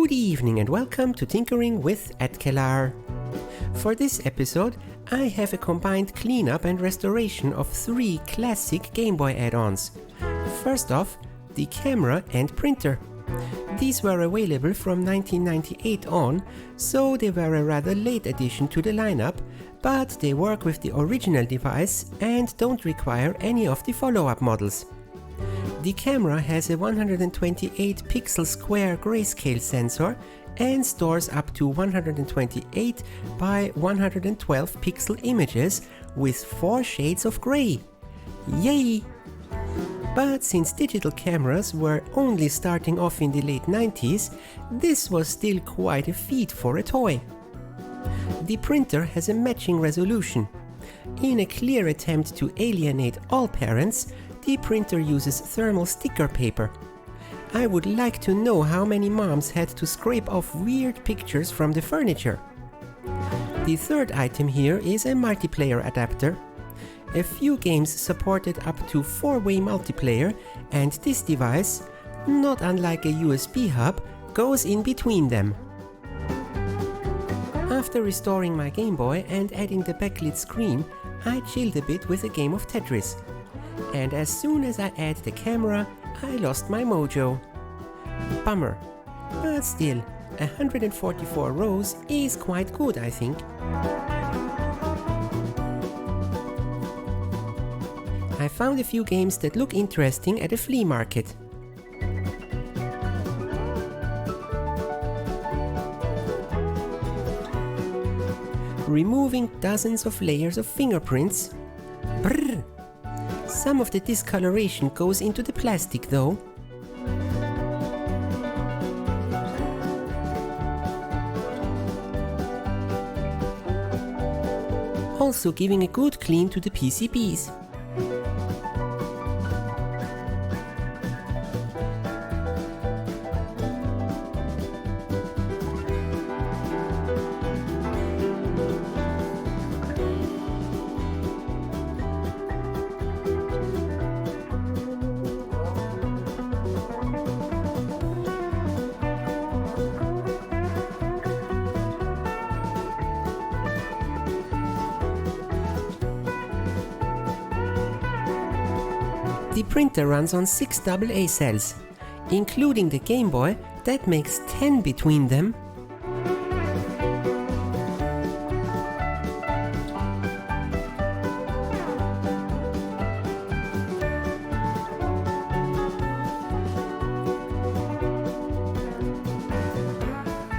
Good evening and welcome to Tinkering with Atkelar. For this episode, I have a combined cleanup and restoration of 3 classic Game Boy add-ons. First off, the camera and printer. These were available from 1998 on, so they were a rather late addition to the lineup, but they work with the original device and don't require any of the follow-up models. The camera has a 128 pixel square grayscale sensor and stores up to 128 by 112 pixel images with 4 shades of grey. Yay! But since digital cameras were only starting off in the late 90s, this was still quite a feat for a toy. The printer has a matching resolution. In a clear attempt to alienate all parents, the printer uses thermal sticker paper. I would like to know how many moms had to scrape off weird pictures from the furniture. The third item here is a multiplayer adapter. A few games supported up to 4-way multiplayer, and this device, not unlike a USB hub, goes in between them. After restoring my Game Boy and adding the backlit screen, I chilled a bit with a game of Tetris. And as soon as I add the camera, I lost my mojo. Bummer. But still, 144 rows is quite good, I think. I found a few games that look interesting at a flea market. Removing dozens of layers of fingerprints. Brrr. Some of the discoloration goes into the plastic though. Also giving a good clean to the PCBs. The printer runs on 6 AA cells. Including the Game Boy, that makes 10 between them.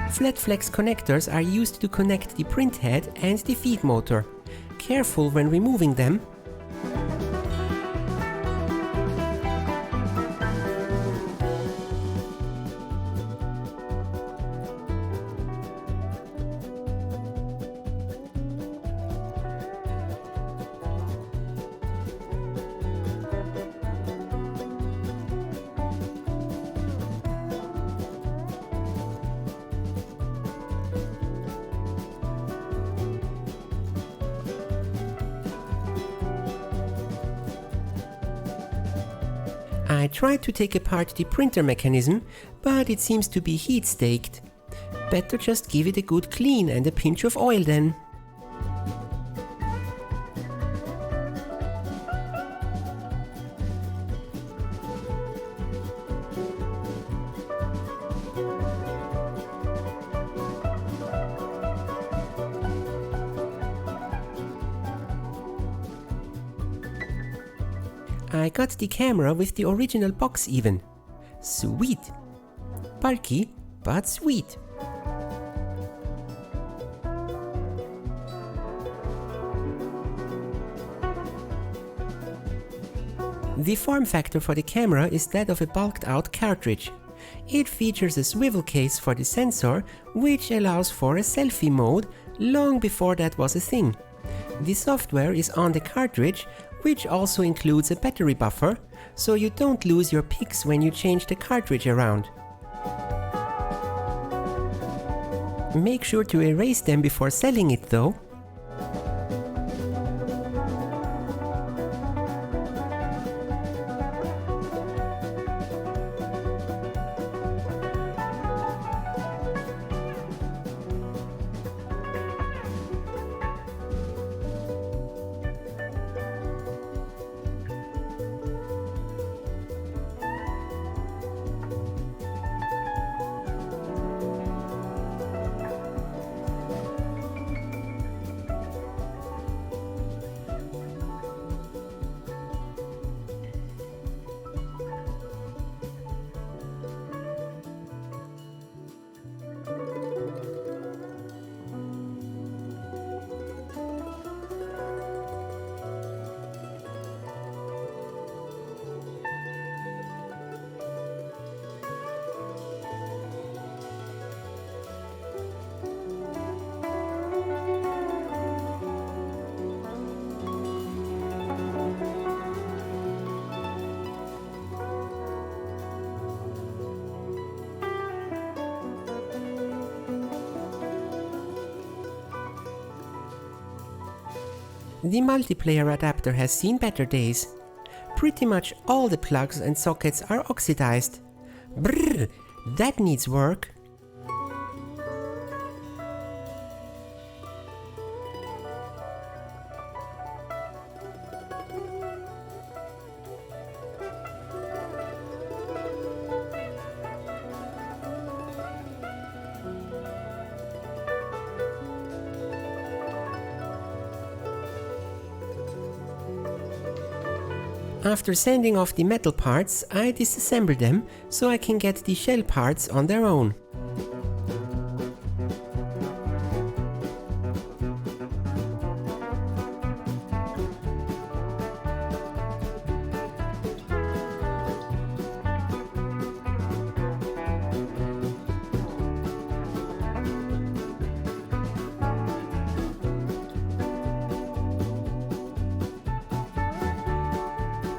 Flat flex connectors are used to connect the print head and the feed motor. Careful when removing them. I tried to take apart the printer mechanism, but it seems to be heat staked. Better just give it a good clean and a pinch of oil then. I got the camera with the original box even. Sweet. Bulky, but sweet. The form factor for the camera is that of a bulked out cartridge. It features a swivel case for the sensor, which allows for a selfie mode long before that was a thing. The software is on the cartridge, which also includes a battery buffer, so you don't lose your pics when you change the cartridge around. Make sure to erase them before selling it though. The multiplayer adapter has seen better days. Pretty much all the plugs and sockets are oxidized. Brrr, that needs work. After sanding off the metal parts, I disassemble them so I can get the shell parts on their own.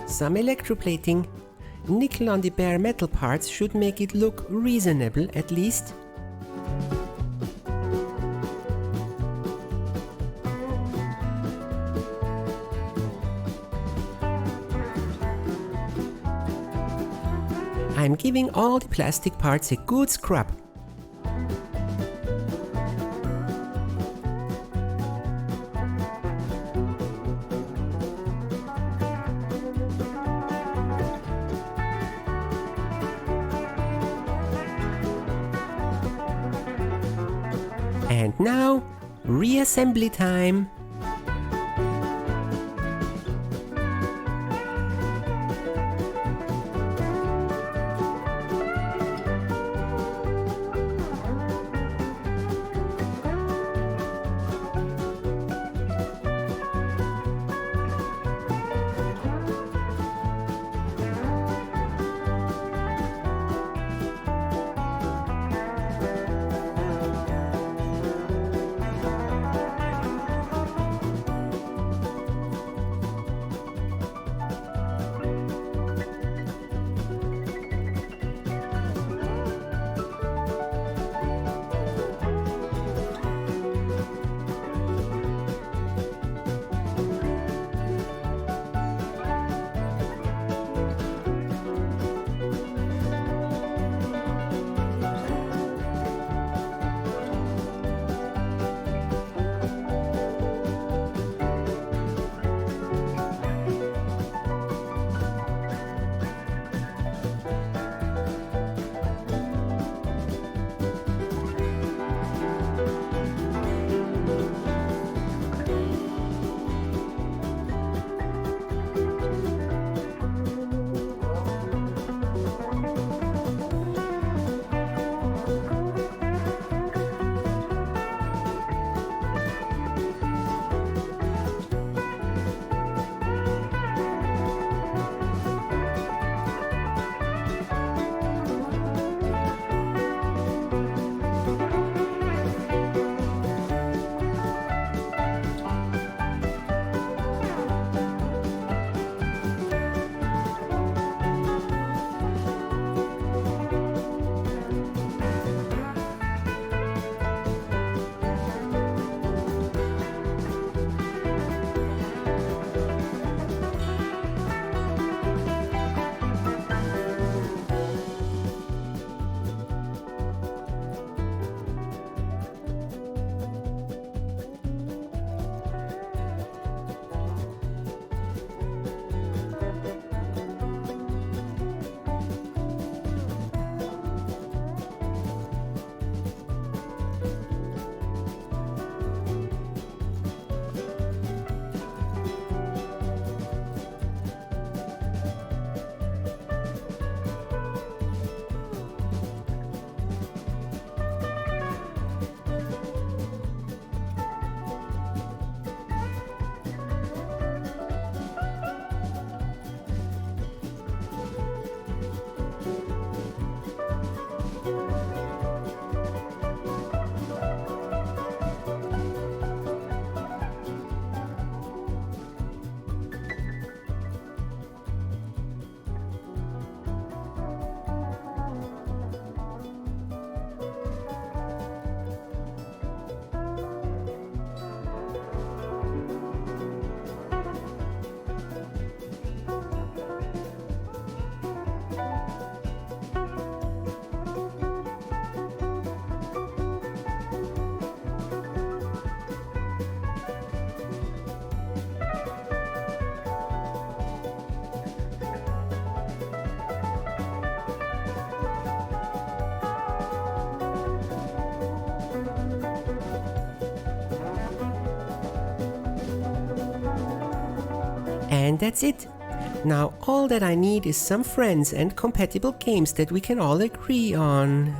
Some electroplating. Nickel on the bare metal parts should make it look reasonable at least. I'm giving all the plastic parts a good scrub. And now, reassembly time! And that's it. Now all that I need is some friends and compatible games that we can all agree on.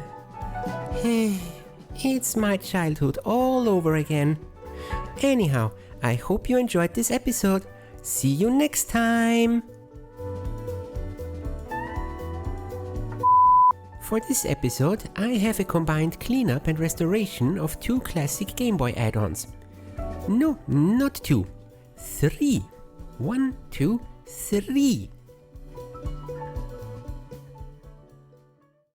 It's my childhood all over again. Anyhow, I hope you enjoyed this episode. See you next time! For this episode, I have a combined cleanup and restoration of 2 classic Game Boy add-ons. No, not 2. 3. 1, 2, 3.